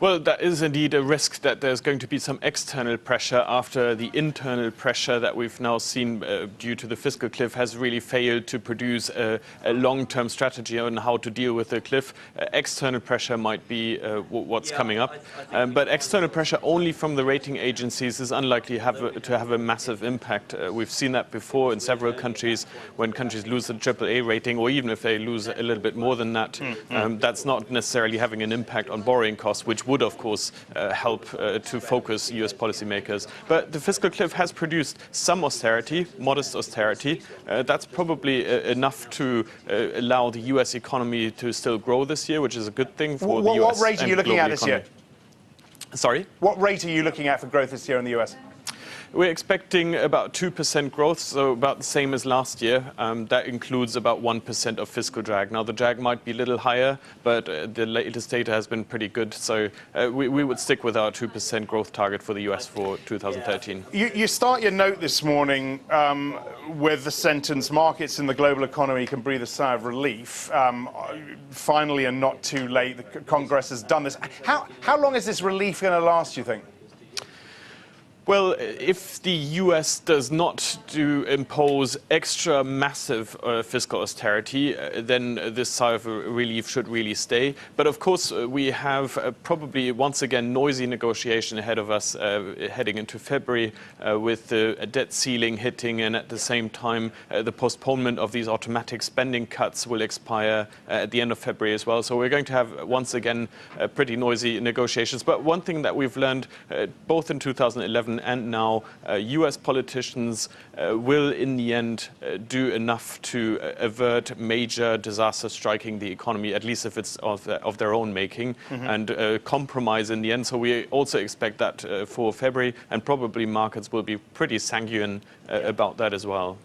Well, that is indeed a risk that there's going to be some external pressure after the internal pressure that we've now seen due to the fiscal cliff has really failed to produce a long-term strategy on how to deal with the cliff. External pressure might be what's coming up, but external pressure only from the rating agencies is unlikely to have a massive impact. We've seen that before in several countries when countries lose a AAA rating, or even if they lose a little bit more than that, that's not necessarily having an impact on borrowing costs, which would, of course, help to focus US policymakers. But the fiscal cliff has produced some austerity, modest austerity. That's probably enough to allow the US economy to still grow this year, which is a good thing for the US. What rate are you looking at this year? Sorry? What rate are you looking at for growth this year in the US? We're expecting about 2% growth, so about the same as last year. That includes about 1% of fiscal drag. Now, the drag might be a little higher, but the latest data has been pretty good. So we would stick with our 2% growth target for the US for 2013. You start your note this morning with the sentence, markets in the global economy can breathe a sigh of relief. Finally, and not too late, the Congress has done this. How long is this relief going to last, you think? Well, if the US does not impose extra massive fiscal austerity, then this sigh of relief should really stay. But of course, we have probably once again noisy negotiation ahead of us heading into February with the debt ceiling hitting, and at the same time the postponement of these automatic spending cuts will expire at the end of February as well. So we're going to have once again pretty noisy negotiations. But one thing that we've learned both in 2011 and now, US politicians will in the end do enough to avert major disaster striking the economy, at least if it's of their own making, and compromise in the end. So we also expect that for February, and probably markets will be pretty sanguine about that as well.